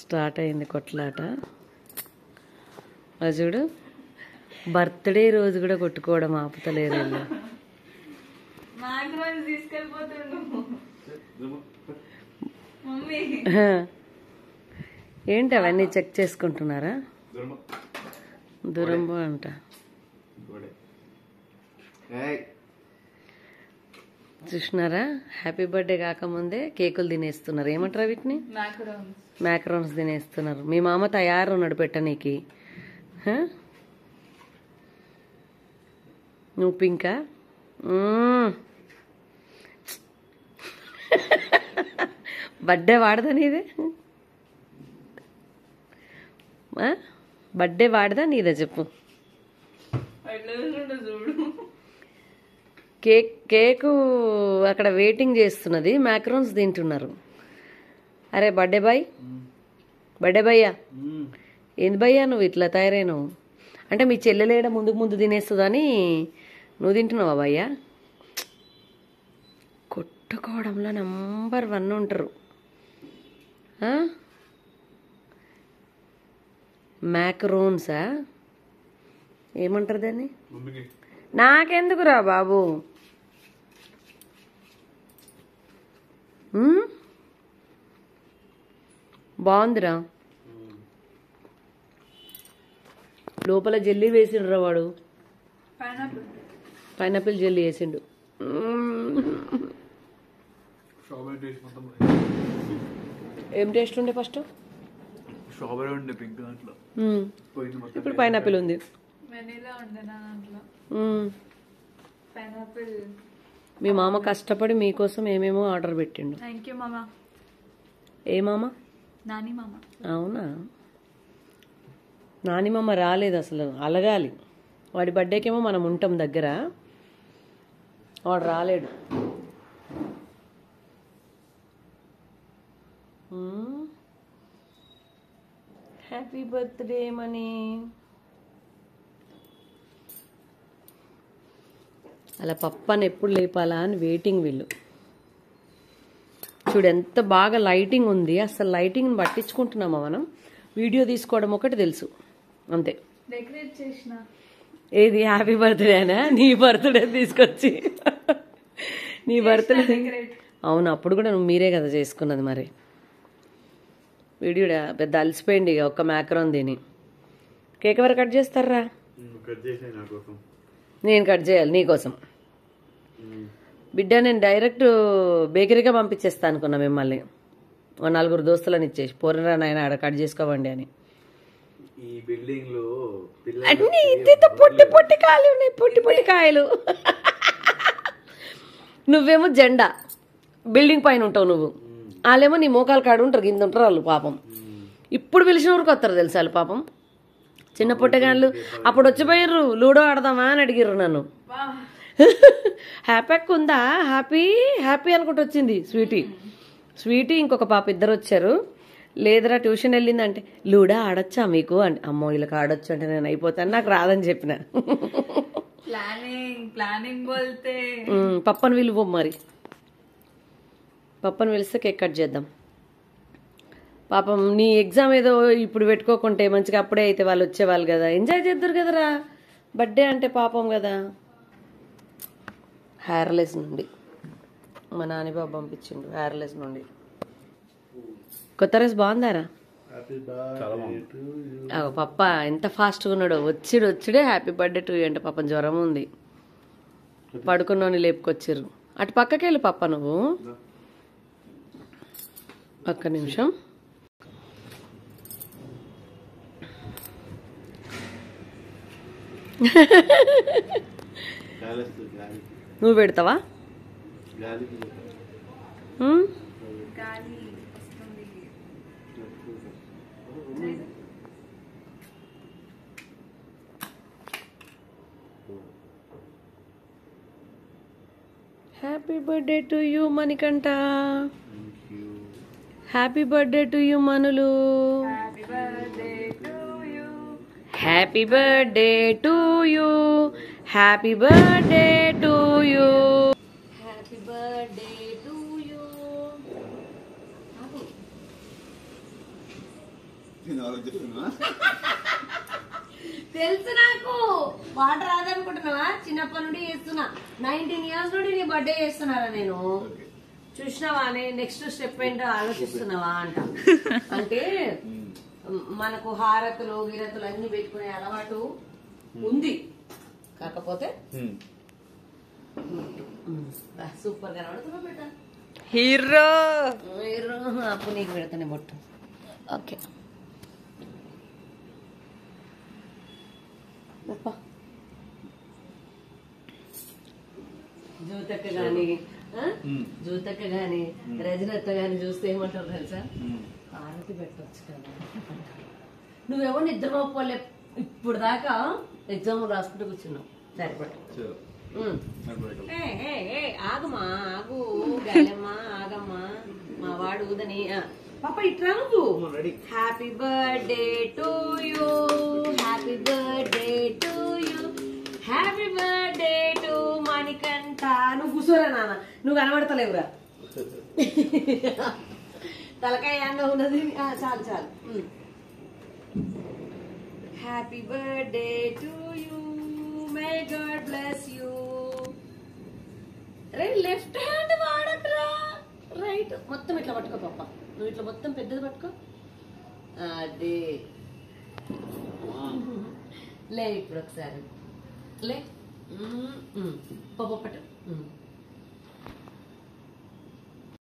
Start అయింది కొట్లాట. అది చూడు, బర్త్డే రోజు కూడా కొట్టుకోవడం ఆపుతలేరు వీళ్ళు. ఏంటి అవన్నీ చెక్ చేసుకుంటున్నారా? దురంబో అంట. చూసినారా, హ్యాపీ బర్త్డే కాకముందే కేకులు తినేస్తున్నారు. ఏమంటారా వీటిని? మ్యాక్రోన్స్ తినేస్తున్నారు. మీ మామ తయారు ఉన్నాడు పెట్టనీకి. నువ్వు పింకా బర్త్డే వాడదా నీదే? బర్త్డే వాడదా నీదే చెప్పు. కేకు అక్కడ వెయిటింగ్ చేస్తున్నది, మ్యాక్రోన్స్ తింటున్నారు. అరే బర్త్డే బాయ్, బర్త్డే భయ్యా, ఏంది భయ్యా నువ్వు ఇట్లా తయారైనావు? అంటే మీ చెల్లెలేడ ముందు తినేస్తుందని నువ్వు తింటున్నావా భయ్యా? కొట్టుకోవడంలో నంబర్ 1 ఉంటారు. మ్యాక్రోన్సా ఏమంటారు దాన్ని? నాకెందుకురా బాబు. బాగుందిరా. లోపల జెల్లీ వేసిండ్రా వాడు, పైనాపిల్ జెల్లీ వేసిండు. ఏం టేస్ట్ ఉండే ఫస్ట్? స్ట్రాబెరీ ఉండే పింక్ దాంట్లో, ఇప్పుడు పైనాపిల్ ఉంది. మీ మామ కష్టపడి మీకోసం ఏమేమో ఆర్డర్ పెట్టిండు. ఏ మామ? నాని మామ. అవునా? నాని మామ రాలేదు అసలు, అలగాలి. వాడి బర్త్డేకేమో మనం ఉంటాం దగ్గర, వాడు రాలేడు. Happy birthday money. అలా పప్పని ఎప్పుడు లేపాలా అని వెయిటింగ్ వీళ్ళు. చూడు ఎంత బాగా లైటింగ్ ఉంది. అసలు లైటింగ్ని పట్టించుకుంటున్నామా మనం? వీడియో తీసుకోవడం ఒకటి తెలుసు అంతే. డెకరేట్ చేసిన ఏది హ్యాపీ బర్త్డేనా? నీ బర్త్డే తీసుకొచ్చి నీ బర్త్డే. అవును, అప్పుడు కూడా నువ్వు మీరే కదా చేసుకున్నది. మరి వీడియో పెద్ద అలసిపోయింది ఇక ఒక్క మ్యాక్రోన్ తిని. కేక్ ఎవరు కట్ చేస్తారా? నేను కట్ చేయాలి నీకోసం. బిడ్డ నేను డైరెక్ట్ బేకరీగా పంపించేస్తా అనుకున్నా మిమ్మల్ని. 4 దోస్తులను ఇచ్చేసి పోరరా నాయన ఆడ కట్ చేసుకోవండి అని. అన్ని పొట్టి కాయలు ఉన్నాయి, పొట్టి కాయలు. నువ్వేమో జెండా బిల్డింగ్ పైన ఉంటావు నువ్వు, వాళ్ళేమో నీ మోకాలు కాడు ఉంటారు, కింద ఉంటారు వాళ్ళు. పాపం ఇప్పుడు పిలిచిన ఊరికి వస్తారు తెలుసా వాళ్ళు. పాపం చిన్న పొట్టగాళ్ళు అప్పుడు వచ్చిపోయారు. లూడో ఆడదామా అని అడిగిర్రు నన్ను. హ్యాపీ అక్క ఉందా? హ్యాపీ అనుకుంటూ వచ్చింది స్వీటీ ఇంకొక పాప, ఇద్దరు వచ్చారు. లేదురా ట్యూషన్ వెళ్ళిందంటే లూడో ఆడొచ్చా మీకు అంటే, అమ్మో వీళ్ళకి ఆడొచ్చు అంటే నేను అయిపోతాను, నాకు రాదని చెప్పిన. పప్పని పిలువు, మరి పప్పని పిలిస్తే కేక్ కట్ చేద్దాం. పాపం నీ ఎగ్జామ్ ఏదో ఇప్పుడు పెట్టుకోకుంటే మంచిగా అప్పుడే అయితే వాళ్ళు వచ్చేవాళ్ళు కదా, ఎంజాయ్ చేద్దరు కదరా బర్త్డే అంటే. పాపం కదా. హెయిర్లెస్ నుండి మా నాని బాబు పంపించిండు, హెయిర్లెస్ నుండి. కొత్త డ్రెస్ బాగుందారా? పప్ప ఎంత ఫాస్ట్గా ఉన్నాడో. వచ్చుడే హ్యాపీ బర్త్డే టు యూ అంటే. పాపం జ్వరం ఉంది, పడుకున్నోని లేపుకొచ్చిర్రు. అటు పక్కకి వెళ్ళి పప్ప నువ్వు. ఒక్క నిమిషం. నువ్వు పెడతావా? Happy birthday to you Manikanta. Happy birthday to you Manulu. Happy birthday to you. Happy birthday to you. Happy birthday to you. తెలుసు నాకు పాట రాదనుకుంటున్నావా? చిన్నప్పటి నుండి చేస్తున్నా. 19 years నుండి నీ బర్త్డే చేస్తున్నారా నేను? చూసినావా? నెక్స్ట్ స్టెప్ ఏంటో ఆలోచిస్తున్నావా అంట. అంటే మనకు హారతులు గిరతులు అన్ని పెట్టుకునే అలవాటు ఉంది, కాకపోతే సూపర్ గా కనబడుతున్నా బేట. హీరో అప్పుడు నీకు పెడతానే బొట్టు. ఓకే జ్యోతక్క గాని జ్యోతక్క గాని రజనత్త గాని చూస్తే ఏమంటారు తెలుసా? హారతి పెట్టవచ్చు కదా. నువ్వేమో నిద్రపోలే, ఇప్పుడు దాకా ఎగ్జామ్ రాసుకుంటూ కూర్చున్నావు. సరిపడు. ఆగమ్మా ఆగు గాలమ్మా ఆగమ్మా, మా వాడు ఊదని. పాప ఇట్రా నువ్వు. Happy birthday to you, happy birthday to you, happy birthday to Manikanta. నువ్వు కూర్చోరా నాన్న, నువ్వు కనబడతలేవురా. తలకాయ అన్న ఉన్నది. చాలు చాలు. Happy birthday to you, may God bless you. Left hand వాడకరా, రైట్. మొత్తం ఇట్లా పట్టుకో పాప, నువ్వు ఇట్లా మొత్తం పెద్దది పట్టుకో. అదే లే ఇప్పుడు ఒకసారి లే. పాప పట్టు.